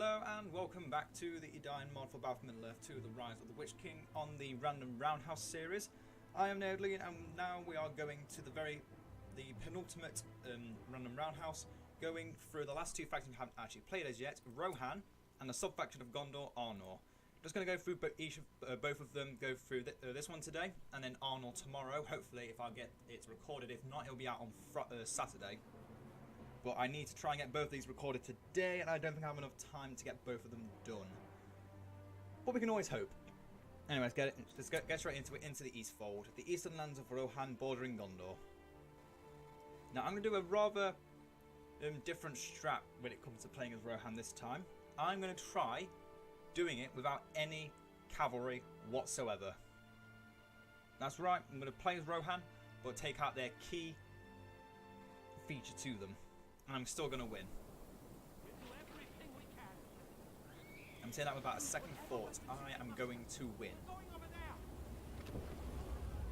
Hello and welcome back to the Edain Mod for Battle for Middle-earth 2, The Rise of the Witch King on the Random Roundhouse series. I am Edain and now we are going to the penultimate Random Roundhouse, going through the last two factions we haven't actually played as yet, Rohan and the sub-faction of Gondor, Arnor. Just going to go through both of them, go through this one today, and then Arnor tomorrow, hopefully if I get it recorded. If not, it'll be out on Saturday. But I need to try and get both of these recorded today, and I don't think I have enough time to get both of them done. But we can always hope. Anyways, let's get straight into it, into the Eastfold. The eastern lands of Rohan bordering Gondor. Now, I'm going to do a rather different strat when it comes to playing as Rohan this time. I'm going to try doing it without any cavalry whatsoever. That's right, I'm going to play as Rohan, but take out their key feature to them. And I'm still going to win. I'm saying that without a second thought. I am going to win.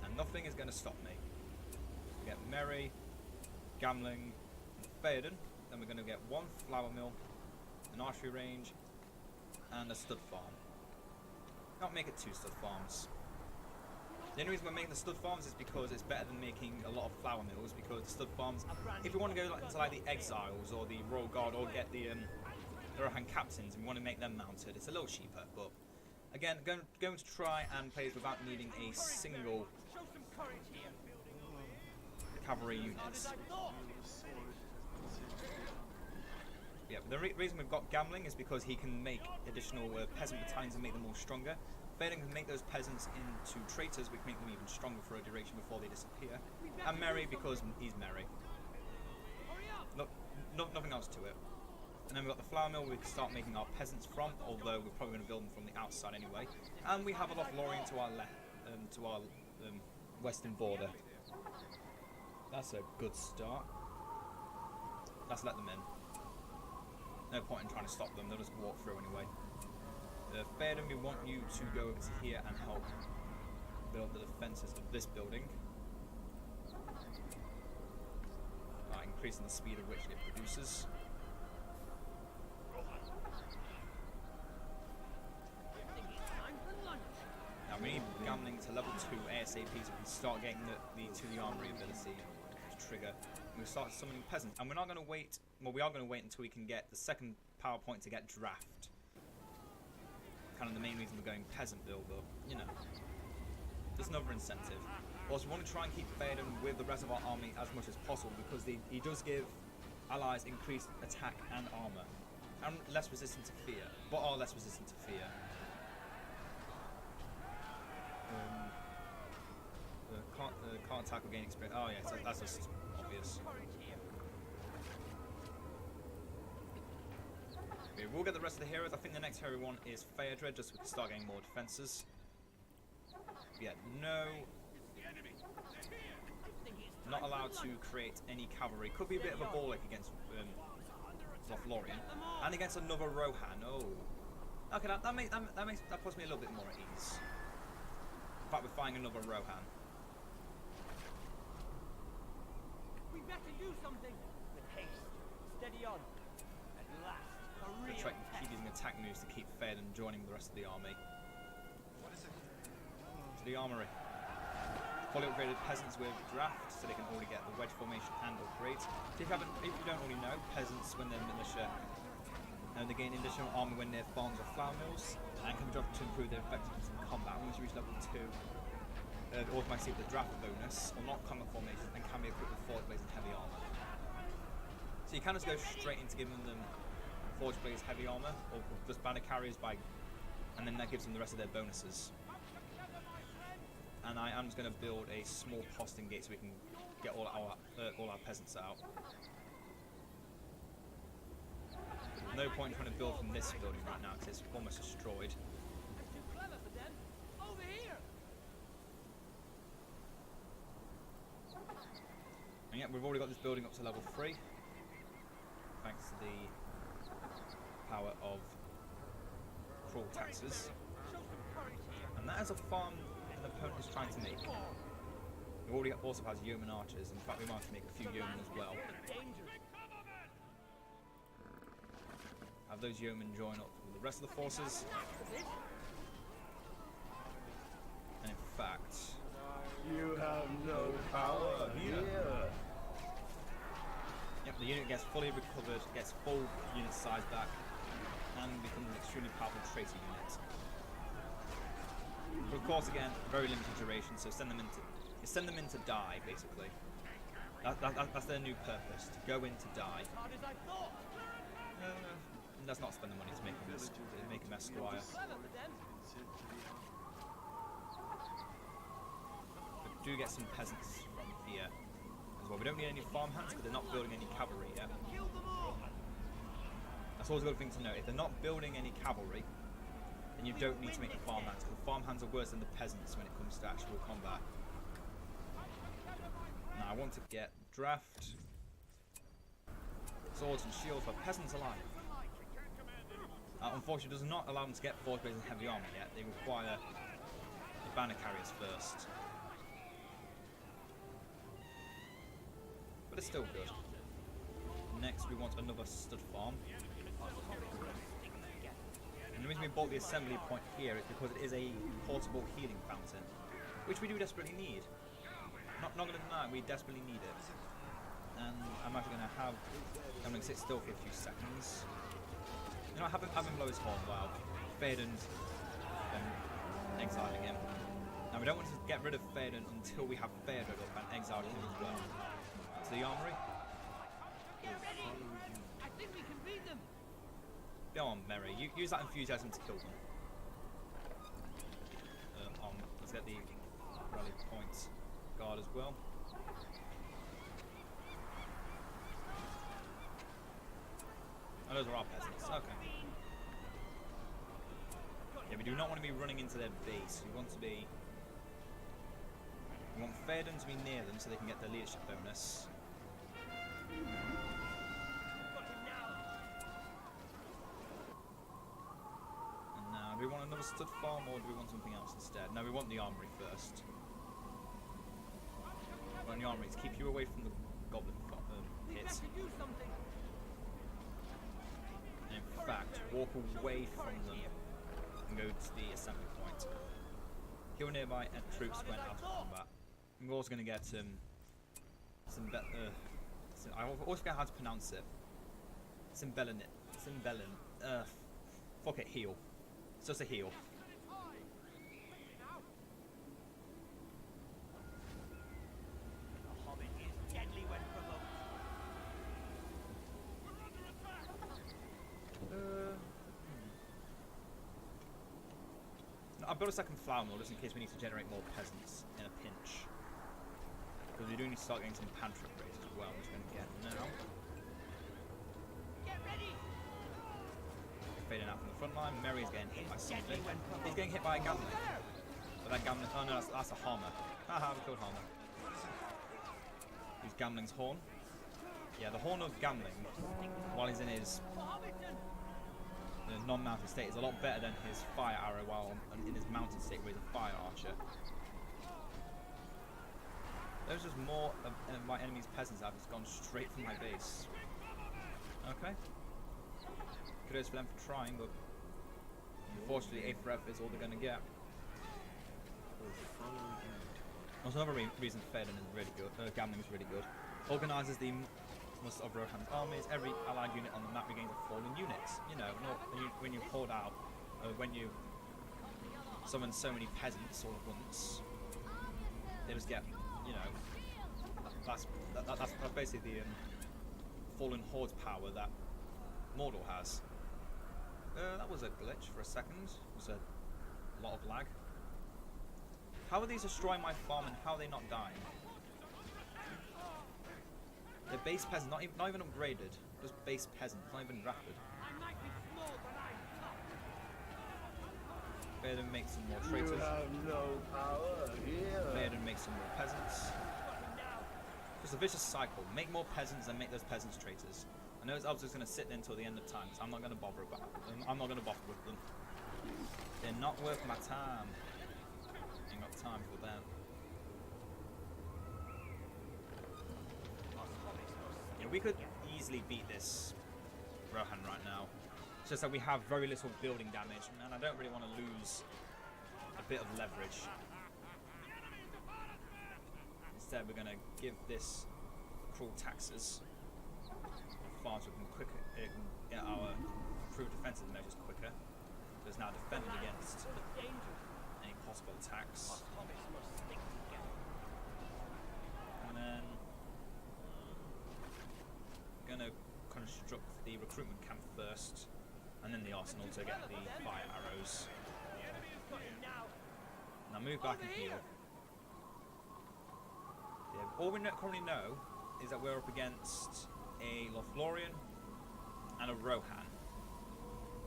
And nothing is going to stop me. We get Merry, Gamling, and Theoden. Then we're going to get one flour mill, an archery range, and a stud farm. Not make it two stud farms. The only reason we're making the stud farms is because it's better than making a lot of flour mills, because the stud farms, if we want to go into like the Exiles or the Royal Guard or get the Rohan captains and we want to make them mounted, it's a little cheaper. But again, going to try and play without needing a single cavalry unit. Yeah, but the reason we've got Gamling is because he can make additional peasant battalions and make them all stronger. Theoden can make those peasants into traitors, which make them even stronger for a duration before they disappear. And Merry because he's Merry. Nothing else to it. And then we've got the flour mill we can start making our peasants from, although we're probably going to build them from the outside anyway. And we have a Lothlorien to our left, to our western border. That's a good start. Let's let them in. No point in trying to stop them, they'll just walk through anyway. Theoden, we want you to go over to here and help build the defences of this building. Increasing the speed at which it produces. Now we need Gamling to level 2 ASAP so we can start getting the armory ability to trigger. And we'll start summoning peasants. And we're not going to wait, well we are going to wait until we can get the second power point to get draft. Kind of the main reason we're going peasant build, but you know, there's another incentive. Also, we want to try and keep Theoden with the rest of our army as much as possible because he does give allies increased attack and armor and less resistant to fear, but are less resistant to fear. Can't attack or gain experience. Oh yeah, so that's just obvious. Okay, we'll get the rest of the heroes. I think the next hero one is Theodred, just so we can start getting more defences. Yeah, no. Not allowed to create any cavalry. Could be a bit of a ball ache against Lothlorien. And against another Rohan. Oh. Okay, that puts me a little bit more at ease. In fact, we're fighting another Rohan. We better do something with haste. Steady on. At last. We're trying to keep using attack moves to keep Theoden joining the rest of the army. To the armory. Fully upgraded peasants with draft, so they can already get the wedge formation and upgrades. So if you don't already know, peasants when they're militia, they gain additional armor when they're farms or flour mills, and can be drafted to improve their effectiveness in combat. Once you reach level 2, they automatically get the draft bonus, or not combat formation, and can be equipped with forge blades and heavy armor. So you can just go straight into giving them forge blades, heavy armor, or just banner carriers and then that gives them the rest of their bonuses. And I am just going to build a small posting gate so we can get all our peasants out. There's no point in trying to build from this building right now because it's almost destroyed. I'm too clever for them. Over here. And yeah, we've already got this building up to level 3, thanks to the power of cruel taxes. And that is a farm an opponent is trying to make. It already also has yeoman archers. In fact, we might have to make a few yeomen as well. Have have those yeomen join up with the rest of the forces. And in fact, You have no power here. yep, the unit gets fully recovered, gets full unit size back, and becomes an extremely powerful traitor unit. But of course, again, very limited duration, so send them in to die, basically. That's their new purpose, to go in to die. Hard as I thought. Let's not spend the money to make him esquire. Clever for them. We do get some peasants from here as well. We don't need any farmhands because they're not building any cavalry yet. Kill them all. That's always a good thing to know. If they're not building any cavalry, then you don't need to make the farmhands, because the farmhands are worse than the peasants when it comes to actual combat. Now I want to get draft swords and shields for peasants alike. Unfortunately, it does not allow them to get force-based and heavy armor yet. They require the banner carriers first. But it's still good. Next, we want another stud farm. And the reason we bought the assembly point here is because it is a portable healing fountain, which we do desperately need. Not going to deny, we desperately need it. And I'm actually going to have I'm going to sit still for a few seconds. You know, have him blow his horn while Theoden's exiling him. Now we don't want to get rid of Theoden until we have Theoden up and exiled him as well. To the armory. Get ready. I think we can beat them. Go on, Merry. Use that enthusiasm to kill them. Let's get the rally points guard as well. Oh, those are our peasants. Okay. Yeah, we do not want to be running into their base. We want Theoden to be near them so they can get their leadership bonus. And now, do we want another stud farm or do we want something else instead? No, we want the armory first. We want the armory to keep you away from the goblin hits. Do something. In fact, walk away from them and go to the assembly point. Kill nearby troops when out of combat. We're also going to get I always forget how to pronounce it. Cimbellin. Fuck it, heal. It's just a heal. The hobbit is deadly when provoked. I built a second flour mill just in case we need to generate more peasants in a pinch. Because we do need to start getting some pantry upgrades as well, which we're going to get now. Get ready. Fading out from the front line. Merry's getting hit by something. He's getting hit by a gamling. But that gamling. Oh no, that's a Harmer. Haha, we killed Harmer. Use Gamling's horn. Yeah, the horn of Gamling, while he's in his non-mounted state, is a lot better than his fire arrow while in his mounted state where he's a fire archer. There's just more of my enemy's peasants that have just gone straight from my base. Okay. Kudos for them for trying, but unfortunately 8th rep is all they're going to get. Also, another reason Theoden is really good, Gamling is really good. Organises the muster of Rohan's armies. Every allied unit on the map regains a fallen unit. You know, when you pulled out, when you summon so many peasants all at once, they just get, you know, that's basically the fallen horde's power that Mordor has. That was a glitch for a second. It was a lot of lag. How are these destroying my farm and how are they not dying? They're base peasants, not even upgraded. Just base peasants, not even drafted. Theoden makes some more traitors. You have no power here. Theoden makes some more peasants. Just a vicious cycle. Make more peasants and make those peasants traitors. I know I was just going to sit there until the end of time, so I'm not going to bother about them. I'm not going to bother with them. They're not worth my time. Ain't got time for them. Yeah, we could easily beat this Rohan right now. It's just that we have very little building damage, and I don't really want to lose a bit of leverage. Instead, we're going to give this cruel taxes far so we can get our improved defensive measures quicker. So it's now defended against any possible attacks. And then we're going to construct the recruitment camp first, and then the arsenal to get the fire arrows. Now move back and heal. Yeah, all we currently know is that we're up against a Lothlorien and a Rohan.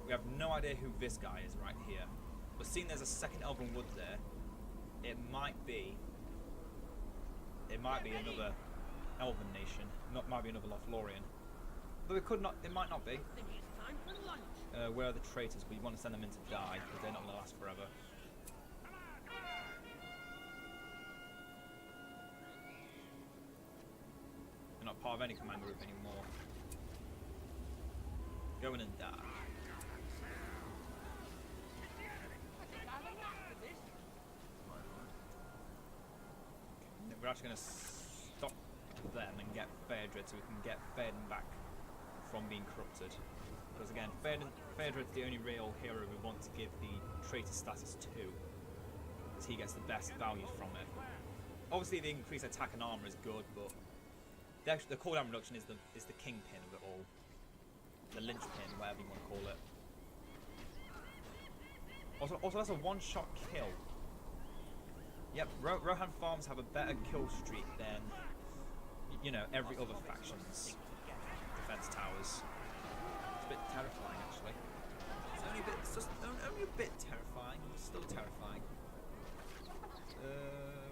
We have no idea who this guy is right here. But seeing there's a second Elven Wood there, it might be another Elven nation. Might be another Lothlorien. But it could not. It might not be. Where are the traitors? We want to send them in to die because they're not going to last forever. They're not part of any command group anymore. Go in and die. We're actually going to stop them and get Phaedred so we can get Théoden back from being corrupted. Because again, Phaedred's the only real hero we want to give the traitor status to, because he gets the best value from it. Obviously the increased attack and armor is good, but the cooldown reduction is the kingpin of it all. The linchpin, whatever you want to call it. Also that's a one-shot kill. Yep, Rohan farms have a better kill streak than, you know, every other faction's defense towers. It's a bit terrifying, actually. It's just only a bit terrifying. It's still terrifying.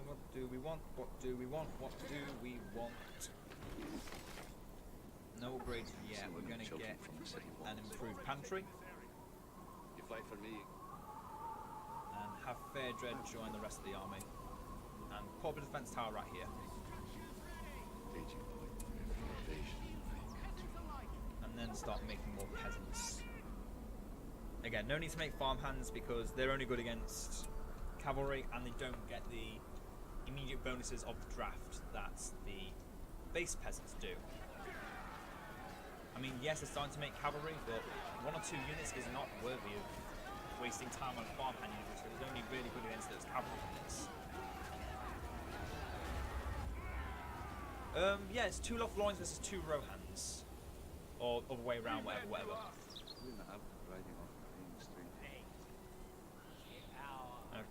What do we want? What do we want? What do we want? No upgrades yet. We're going to get an improved pantry. You fight for me. And have Phaedred join the rest of the army. And put up a defense tower right here. And then start making more peasants. Again, no need to make farmhands because they're only good against cavalry and they don't get the immediate bonuses of the draft that the base peasants do. I mean, yes, it's starting to make cavalry, but 1 or 2 units is not worthy of wasting time on farmhand units, because it's only really good against those cavalry units. Yeah, it's 2 Lothloriens versus 2 Rohans. Or other way around, whatever.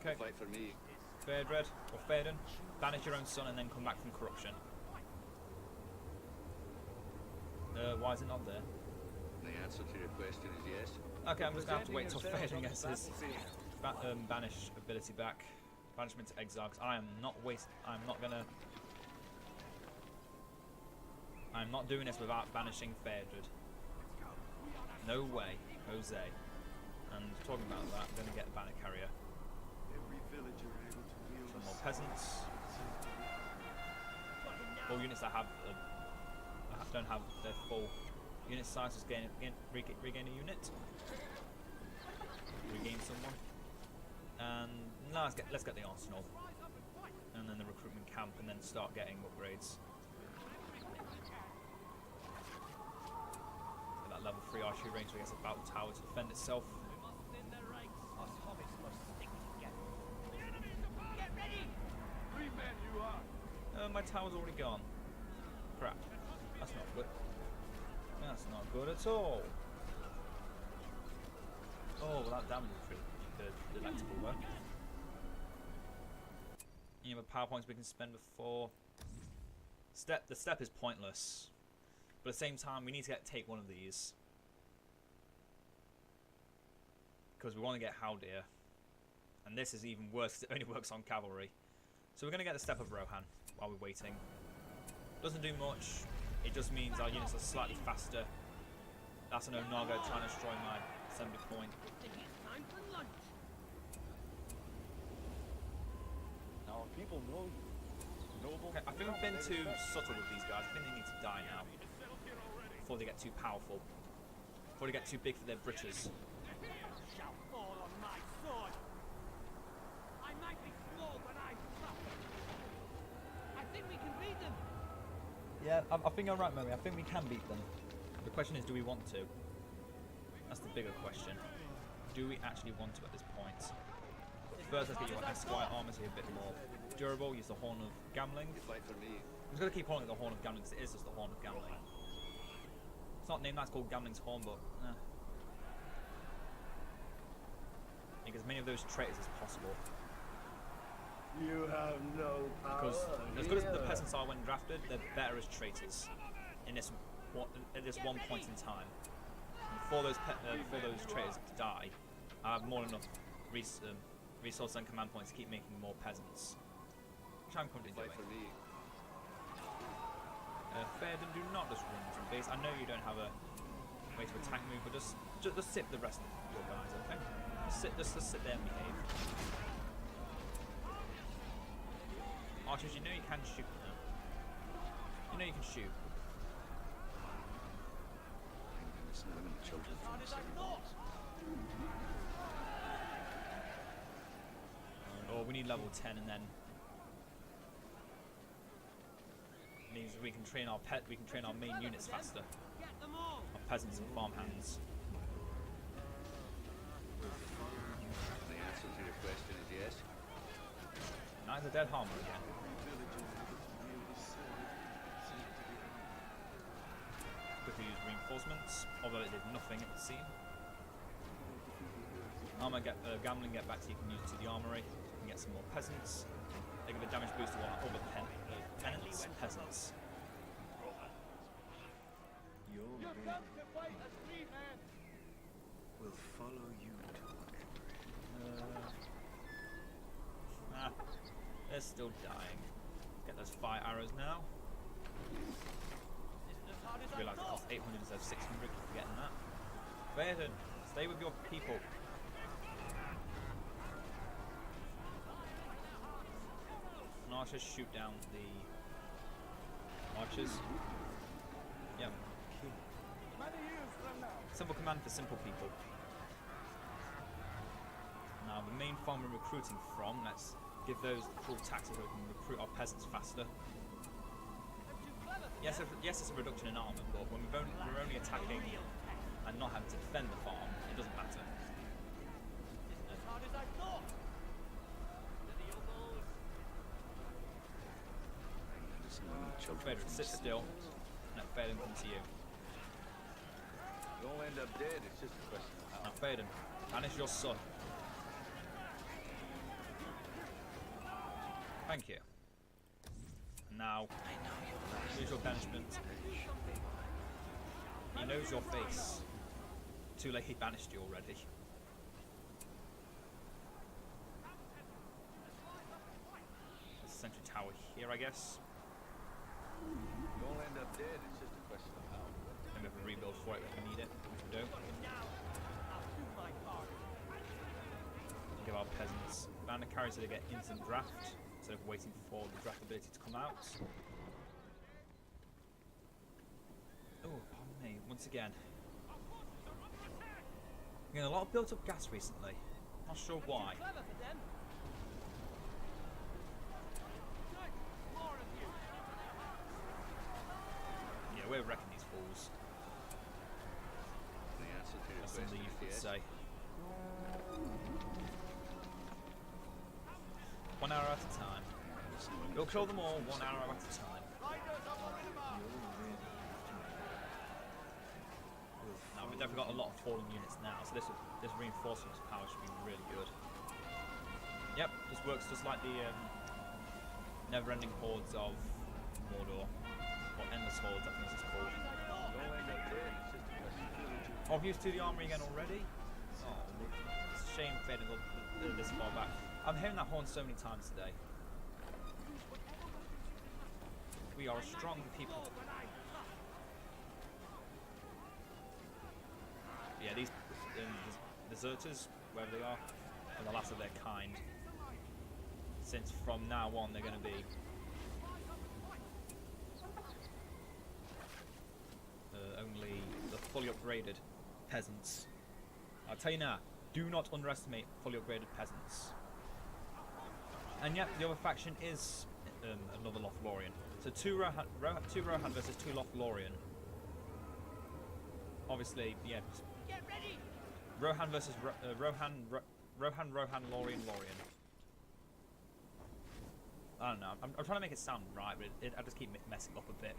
Okay. Fight for me. Phaedred, or Théoden, banish your own son and then come back from corruption. Why is it not there? The answer to your question is yes. Okay, I'm just going to have to wait till Théoden gets his banish ability back. Banishment to exile, because I'm not doing this without banishing Phaedred. No way, Jose. And talking about that, I'm going to get the banner carrier. Some more peasants. All units that don't have their full unit size just regain a unit. Regain someone. And now let's get the arsenal. And then the recruitment camp, and then start getting upgrades. Get that level 3 archery range, so it gets a battle tower to defend itself. My tower's already gone. Crap. That's not good. That's not good at all. Oh, well that damage is pretty delectable though. You have a power points we can spend before. The step is pointless. But at the same time, we need to take one of these. Because we want to get Haldir. And this is even worse because it only works on cavalry. So we're going to get the Step of Rohan while we're waiting. Doesn't do much. It just means our units are slightly faster. That's an Onaga trying to destroy my assembly point. Now people know you. Okay, I think I've been too subtle with these guys. I think they need to die now before they get too powerful. before they get too big for their britches. Shall fall on my sword. I might be small, but I'm tough. I think we can beat them. Yeah, I think you're right, Mummy. I think we can beat them. The question is, do we want to? That's the bigger question. Do we actually want to at this point? First, let's get your Esquire armor so you're a bit more durable. Use the Horn of Gambling. You fight for me. I'm just going to keep calling it the Horn of Gambling because it is just the Horn of Gambling. It's not named that, it's called Gambling's Horn, but make as many of those traitors as possible. You have no power. Because as good as the peasants are when drafted, they're better as traitors in this at this one point in time. And for those traitors to die, I have more than enough resources and command points to keep making more peasants, which I'm currently doing. Fight for me. Fairden, do not just run to base. I know you don't have a way to attack move, but just sit the rest of your guys, okay? Just sit there and behave. Archers, you know you can shoot them. You know you can shoot. Listen, women and children from the city walls. Or we need level 10, and then means we can train our main units faster. Get them all. Our peasants and farmhands. The answer to your question is yes. Nice, a dead harmer again. Quickly use reinforcements, although it did nothing, it would seem. Gambling, get back so you can use to the armory. You can get some more peasants. They give a damage boost to all the tenants, peasants. Your men will follow you to They're still dying. Get those fire arrows now. I realise it costs 800 instead of 600, keep forgetting that. Phaeton, stay with your people. And archers shoot down the archers. Yep. Simple command for simple people. Now the main farm we're recruiting from, let's give those the full taxes so we can recruit our peasants faster. Yes, it's a reduction in armor, but when we're only attacking and not having to defend the farm, it doesn't matter. As hard as I thought. Listen, women and children Frederick, from the sit city still, walls. and let Phaedon come to you. You all end up dead, it's just a question of how. Now Phaedon, banish your son. Thank you. Now, here's your banishment. He knows your face. Too late, he banished you already. There's a sentry tower here, I guess. You all end up dead, it's just a question of how. And we have a rebuild for it if we need it, which we don't. Now, I'll do my part. Give our peasants banner carries so they get instant draft instead of waiting for the draft ability to come out. Oh, pardon me, once again. Getting a lot of built up gas recently. Not sure why. Clever for them. Good. More of you. Yeah, we're wrecking these fools. The answer to your That's question something you is could yes. say. 1 hour at a time. Listen, women We'll and kill children them all from the 1 city hour walls. at a time. Now we've definitely got a lot of fallen units now, so this reinforcement power should be really good. Yep, this works just like the never-ending hordes of Mordor, or endless hordes, I think this is called. You all end up dead, it's just a question of how. Oh, I've used to the armory again already. Oh, it's a shame fading this far back. I'm hearing that horn so many times today. We are a strong people. Yeah, these deserters, wherever they are the last of their kind. Since from now on they're going to be only the fully upgraded peasants. I'll tell you now, do not underestimate fully upgraded peasants. And yet, the other faction is another Lothlorien. So two Rohan versus two Lothlorien. Obviously, yeah. Get ready! Rohan versus Rohan, Lorien. I don't know. I'm trying to make it sound right, but I just keep messing up a bit.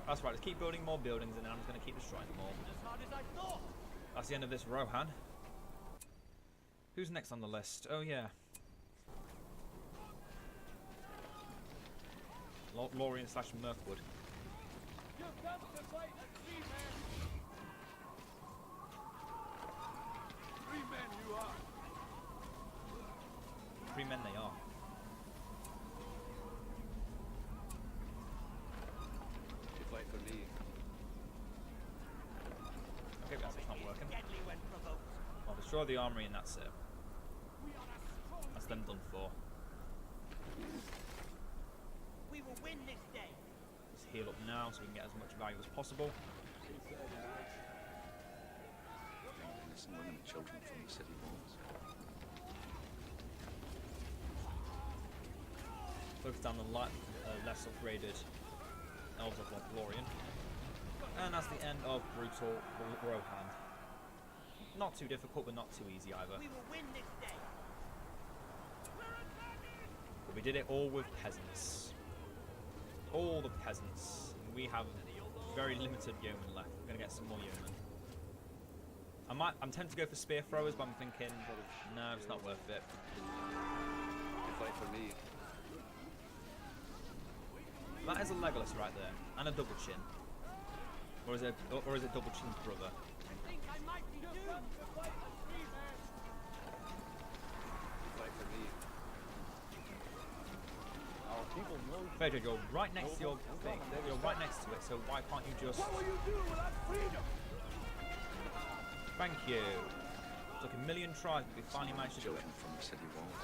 That's right. Let's keep building more buildings, and then I'm just going to keep destroying them all. As hard as I thought! That's the end of this Rohan. Who's next on the list? Oh yeah. Lorien / Mirkwood. You've come to fight a 3-man! 3 men you are. 3 men they are. You fight for me. Okay, that's not working. Deadly when provoked. I'll destroy the armory and that's it. That's them done for. We will win this day. Let's heal up now so we can get as much value as possible. Innocent women and children from the city walls. Focus down the less upgraded Elves of Lothlorien. And that's the end of Brutal Rohan. Not too difficult, but not too easy either. We will win this day. But we did it all with peasants. All the peasants. We have very limited yeomen left. We're gonna get some more yeomen. I'm tempted to go for spear throwers, but I'm thinking, no, it's not worth it. You fight for me. That is a Legolas right there, and a double chin. Or is it double chin's brother? I think I might be doomed to fight a 3-man. You fight for me. Our people know. Phaedra, you're right next to your thing. You're right next to it, so why can't you just... What will you do without freedom? Thank you. It took a million tries, but we finally managed to do it. Children from the city walls.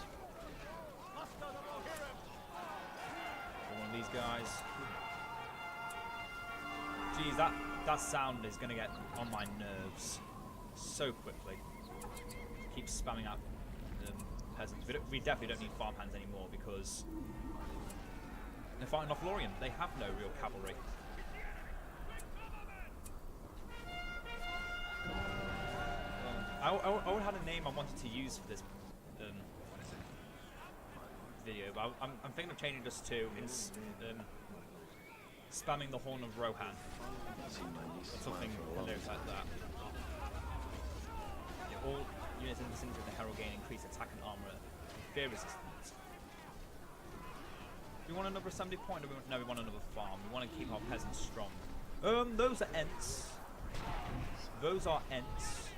One of these guys. Jeez, that sound is going to get on my nerves so quickly. Keep spamming out peasants. We definitely don't need farmhands anymore because they're fighting Lothlorien. They have no real cavalry. I would have had a name I wanted to use for this video, but I'm thinking of changing just to spamming the Horn of Rohan. Or something hilarious like that. Yeah, all units in the vicinity of the Herald gain increased attack and armor fear resistance. Do we want another assembly point? Or no, we want another farm. We want to keep our peasants strong. Those are Ents. Those are Ents.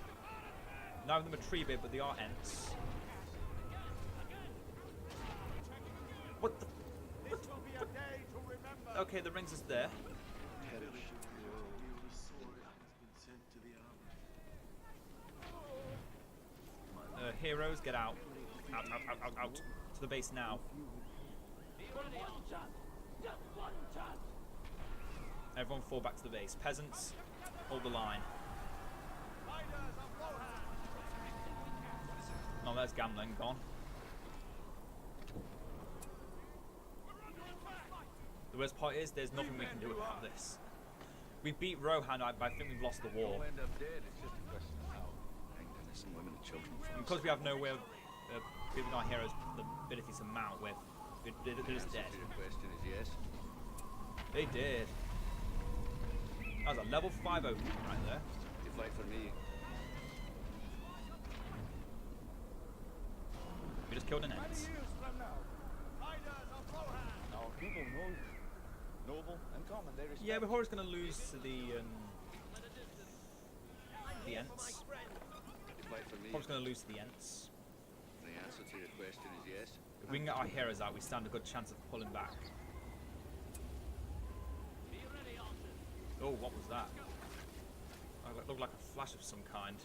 Neither of them are tree bit, but they are Ents. What the? What the? Okay, the rings is there. Heroes, get out. Out. To the base now. Everyone fall back to the base. Peasants, hold the line. No, there's Gamlen gone. The worst part is there's nothing we can do about this. We beat Rohan, but I think we've lost the war. You'll end up dead. It's just a question of how. Hanged innocent women and children from And because we have no way of giving our heroes the ability to mount, they're just dead. The question is yes. They did. That was a level 5 opening right there. You fight for me. We just killed an Ent. Our people know noble and common. They respect. Yeah, we're always going to lose to the Ents. You fight for me. Probably going to lose to the Ents. The answer to your question is yes. If we can get our heroes out, we stand a good chance of pulling back. Oh, what was that? Oh, it looked like a flash of some kind.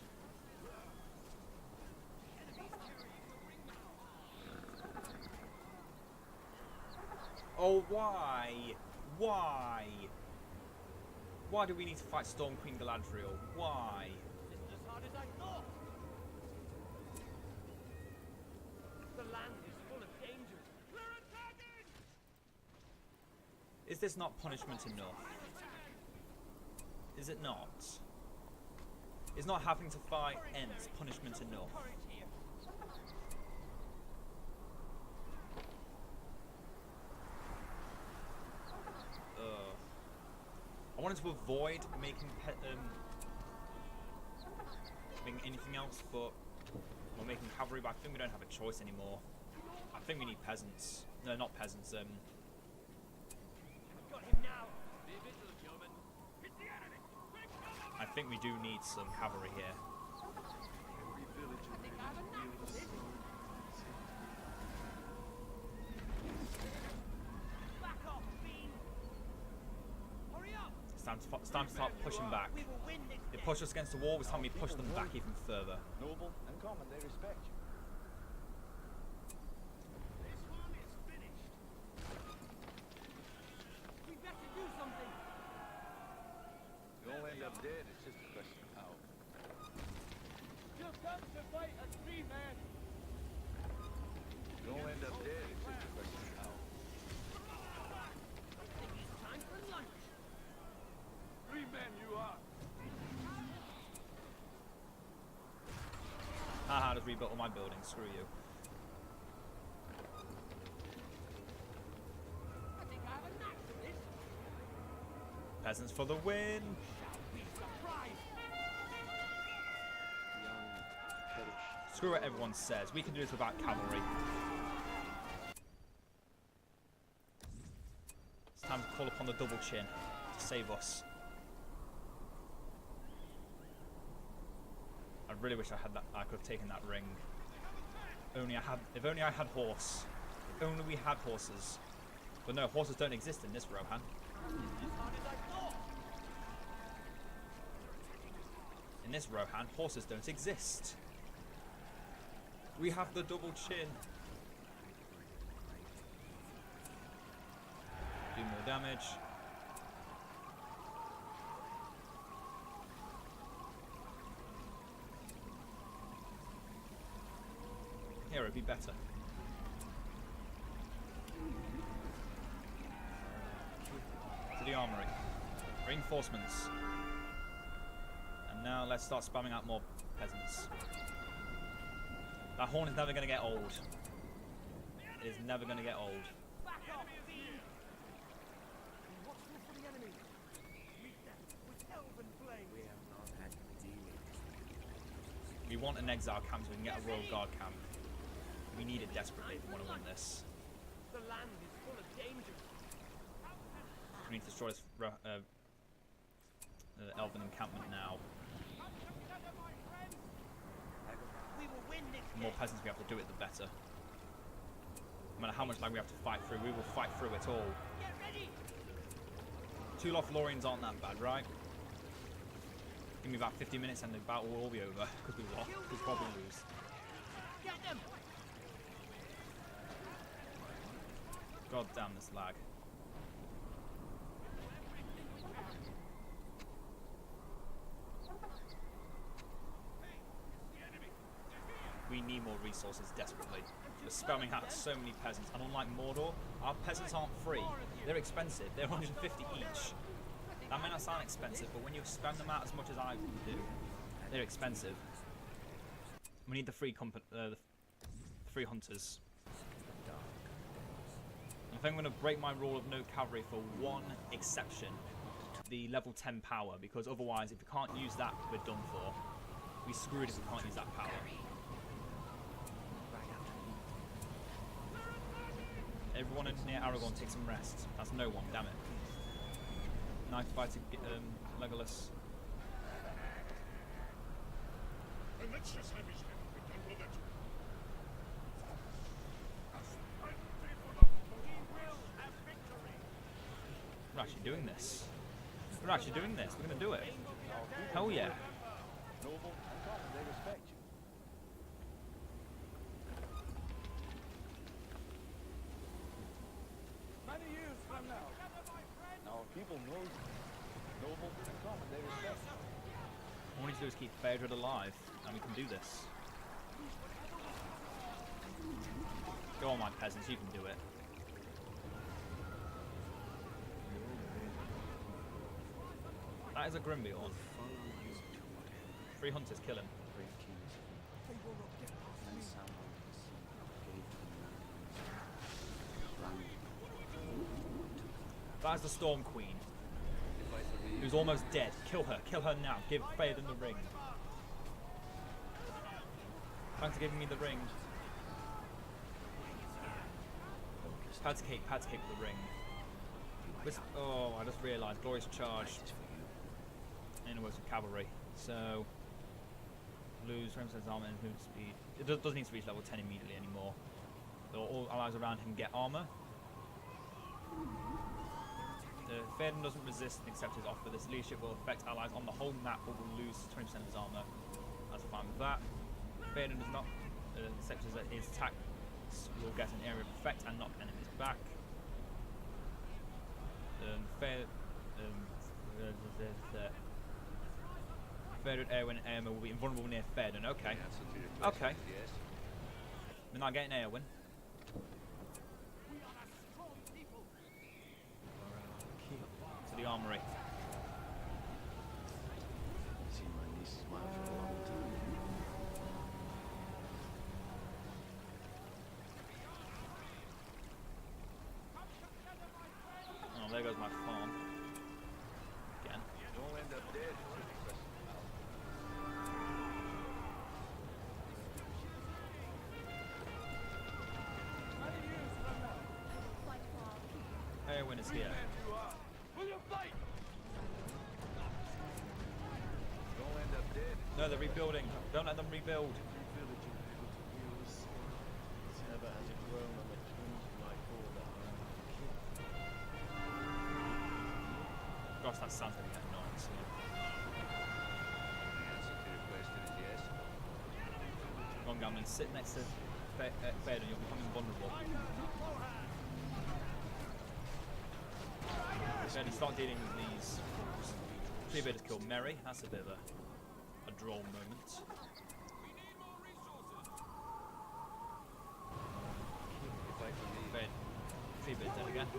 Oh, why? Why? Why do we need to fight Storm Queen Galadriel? Why? Isn't as hard as I thought. The land is full of dangers. We're attacking! Is this not punishment enough? Is it not? Is not having to fight Ents punishment enough? Courage here. I wanted to avoid making anything else, but we're making cavalry. But I think we don't have a choice anymore. I think we need peasants. No, not peasants. I've got him now. Be vigilant, yeoman. Hit the enemy. Quick, cover! I think we do need some cavalry here. Every village I think I have a knack for this. Back off, fiend. Hurry up. It's time to start pushing back. We will win this. They push us against the wall. It's time we push them back even further. noble and common, they respect you. This one is finished. We better do something. You'll end up dead, it's just a question of how. You've come to fight a 3-man. You'll end up dead, it's just a question of how. I think it's time for lunch. 3 men you are. Haha, just rebuilt all my buildings. Screw you. I think I have a knack for this. Peasants for the win. Shall be surprised. Young, perish. Screw what everyone says. We can do this without cavalry. It's time to call upon the double chin to save us. I really wish I had that. I could have taken that ring. If only I had horse. If only we had horses. But no, horses don't exist in this Rohan. As hard as I thought. In this Rohan, horses don't exist. We have the double chin. Do more damage. Here, it'd be better. To the armory. Reinforcements. And now let's start spamming out more peasants. That horn is never going to get old. It is never going to get old. Back off, fiend. Be watchful for the enemy. Meet them with elven flame. We have not had dealings. We want an exile camp so we can get a royal guard camp. We need it desperately if we want to win this. The land is full of dangers. We need to destroy this elven encampment now. We will win this The more game. peasants we have to do it, the better. No matter how much land we have to fight through, we will fight through it all. Get ready. 2 Lothlorians aren't that bad, right? Give me about 50 minutes and the battle will all be over. Because we lost. We'll probably lose. Get them. God damn this lag. We need more resources desperately. We're spamming out so many peasants, and unlike Mordor, our peasants aren't free. They're expensive. They're 150 each. That may not sound expensive, but when you spam them out as much as I do, they're expensive. We need the free free hunters. I think I'm going to break my rule of no cavalry for one exception, the level 10 power, because otherwise if we can't use that, we're done for. We're screwed if we can't use that power. Everyone near Aragorn take some rest. That's no one, damn it. Knife fighter Legolas. We're actually doing this. We're actually doing this. We're going to do it. Hell yeah. Noble and common, they respect you. Man of you, People know noble and common, they respect. All we need to do is keep Phaedra alive, and we can do this. Go on, my peasants, you can do it. That is a Grimbeorn. 3 hunters, kill him. That is the Storm Queen, who's almost dead. Kill her now. Give Phaedon the ring. Thanks for giving me the ring. Padscape with the ring. Oh, I just realised. Glorious charge. And it works with cavalry. So, lose 20% armor and move speed. It doesn't need to reach level 10 immediately anymore. So all allies around him get armor. Phaedon doesn't resist and accept his offer. This leadership will affect allies on the whole map, but will lose 20% of his armor. That's fine with that. Phaedon does not accept that his attacks will get an area of effect and knock enemies back. Phaedon, Eowyn, and Aemma will be invulnerable near Phaedon. Okay. Okay. We're not getting Eowyn. To the armory. See my niece smile for a long time. Oh, there goes my farm. Again. Don't end up dead. Eowyn is here. Will you fight? Don't end up dead. No, they're rebuilding. Don't let them rebuild. Never has it grown on the twins like border. Gosh, that sounds going to get annoying soon. The answer to your question is yes. Go on, Gamlin, sit next to Phaedon, you'll become invulnerable. Then start dealing with these. Clearbeard has killed Merry. That's a bit of a droll moment. Clearbeard dead again. The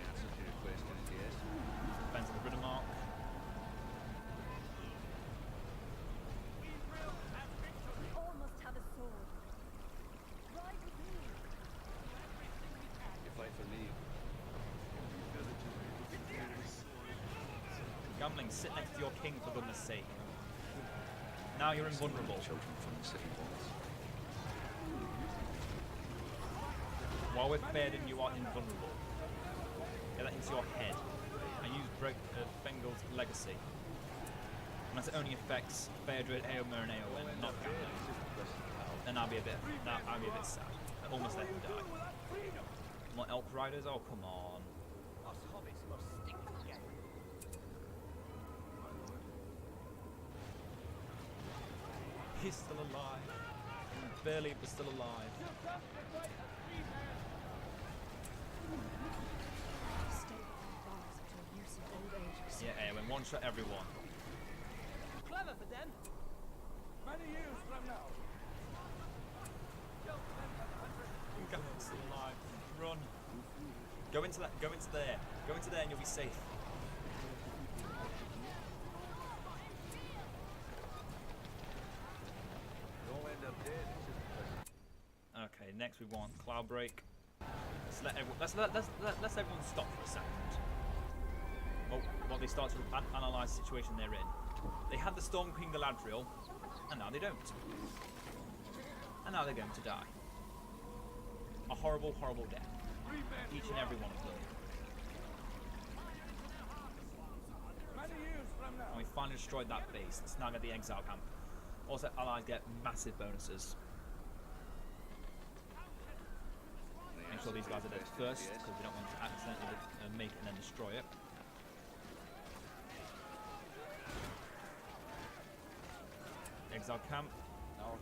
answer to your question is yes. Defense of the Riddermark. We all must have a sword. Ride with me. You fight for me. Gamling, sit next to your king for goodness sake. Now you're invulnerable. Children from the city walls. While with Phaedon, you are invulnerable. Get that into your head. And use Bengal's legacy. Unless it only affects Phaedra, Eomer, and Eowyn, not Gamling. Then I'll be a bit sad. I almost let him die. More elk riders? Oh, come on. Us hobbits must stick together. He's still alive. Barely, but still alive. Stay behind bars until use of old age. Yeah, Eowyn, one shot everyone. Clever for them. Many years from now. Gamling's still alive. Run. Go into there. Go into there and you'll be safe. Don't end up dead. It's just a question. Okay, next we want Cloudbreak. Let's everyone stop for a second. Oh, while they start to analyse the situation they're in. They had the Storm Queen Galadriel, and now they don't. And now they're going to die. A horrible, horrible death. Each and every one of them. Many years from now. And we finally destroyed that base. Let's now get the exile camp. Also, allies get massive bonuses. Make sure these guys are dead first, because we don't want to accidentally make it and then destroy it. Exile camp.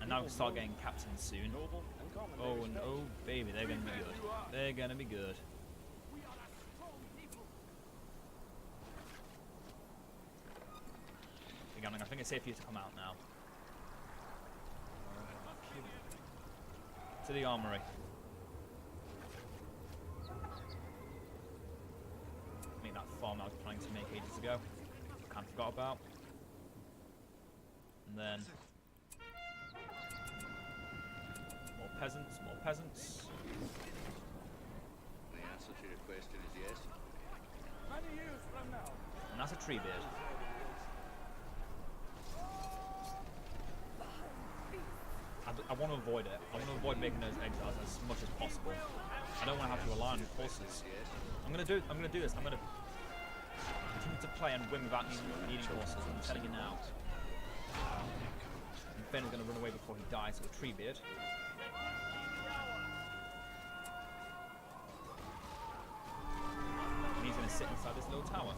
And now we can start getting captains soon. Noble and common. Oh, and oh, baby, they're going to be good. They're going to be good. it's safe for you to come out now. To the armory. I mean, that farm I was planning to make ages ago. I kind of forgot about. And then... more peasants, more peasants. The answer to your question is yes. Many years from now. And that's a tree beard. I want to avoid it. I want to avoid making those exiles as much as possible. I don't want to have to rely on horses. I'm gonna do this. I'm gonna continue to play and win without needing horses. I'm telling you now. And Ben is gonna run away before he dies with a tree beard. And he's gonna sit inside this little tower.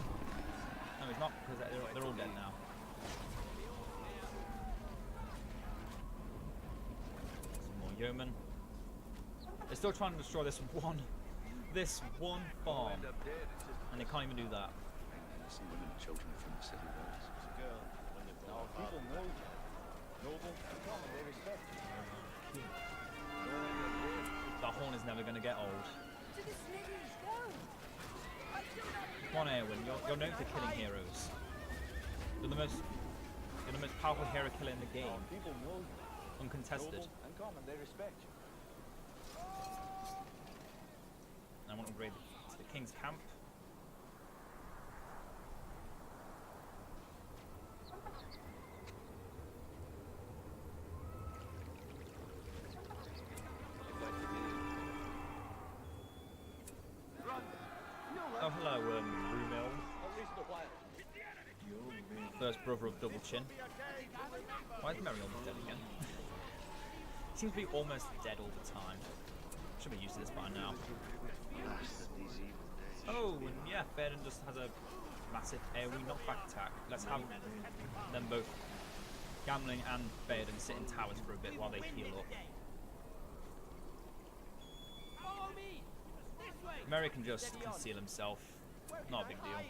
No, he's not, because they're all dead now. Yeoman. They're still trying to destroy this one farm, and they can't even do that. I see women and children from the city walls. People know you. Noble, come and they respect you. That horn is never going to get old. To the cities, go! I do not Come on, Eowyn, you're known for killing heroes. You're the most powerful hero killer in the game, People know you. uncontested. Noble and come and they respect you. And I want to upgrade to the King's Camp. Oh, hello, Rumil. First brother of Double Chin. Why is Merry almost dead again? Seems to be almost dead all the time. Should be used to this by now. Oh, and yeah, Fairden just has a massive AoE knockback attack. Let's have them both, Gambling and Fairden, sit in towers for a bit while they heal up. Follow me. This way. Merry can just conceal himself. Not a big deal.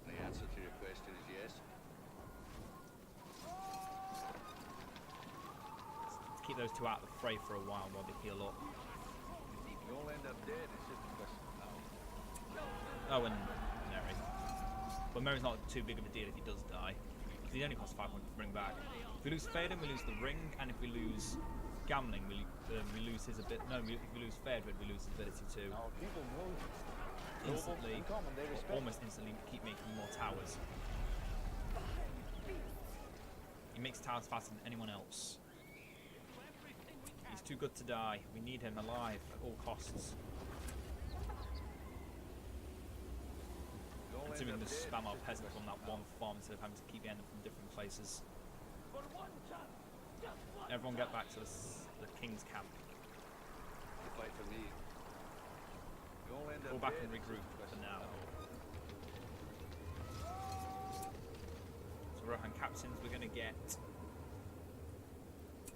The answer to your question is yes. Let's keep those two out of the fray for a while they heal up. You'll end up dead. It's just a question of how. Oh, and Merry. But Merry's not too big of a deal if he does die. He only costs 500 to bring back. If we lose Faden, we lose the ring, and if we lose Gambling, we lose his ability. No, if we lose Faden, we lose his ability to People know you. instantly, And come and they respect almost instantly, keep making more towers. He makes towers faster than anyone else. He's too good to die. We need him alive at all costs. And so we can just spam our peasants on that one farm instead of having to keep getting them from different places. Everyone get back to the King's Camp. You fight for me. You'll end up Go back dead. and regroup for now. So Rohan captains, we're going to get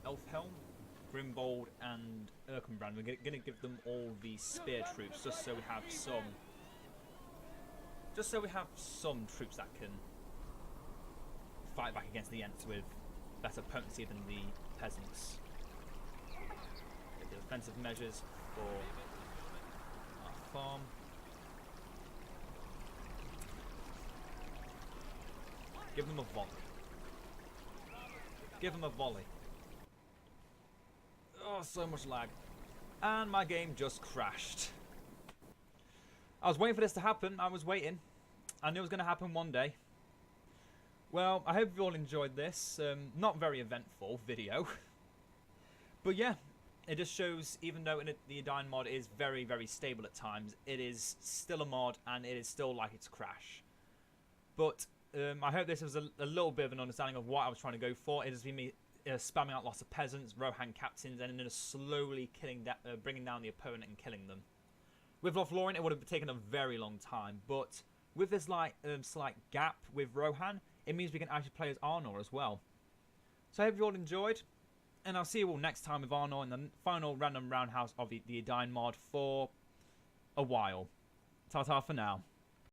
Elfhelm, Grimbold and Erkenbrand. We're going to give them all the spear troops just so we have some troops that can fight back against the Ents with better potency than the peasants. Get the defensive measures for our farm. Give them a volley. Give them a volley. Oh, so much lag. And my game just crashed. I was waiting for this to happen. I was waiting. I knew it was going to happen one day. Well, I hope you all enjoyed this. Not very eventful video. But yeah, it just shows, even though the Edain mod is very, very stable at times, it is still a mod and it is still like it's crash. But I hope this was a little bit of an understanding of what I was trying to go for. It has been me spamming out lots of peasants, Rohan captains, and then slowly bringing down the opponent and killing them. With Lothlorien, it would have taken a very long time, but with this slight gap with Rohan, it means we can actually play as Arnor as well. So I hope you all enjoyed, and I'll see you all next time with Arnor in the final random roundhouse of the Edain mod for a while. Ta-ta for now.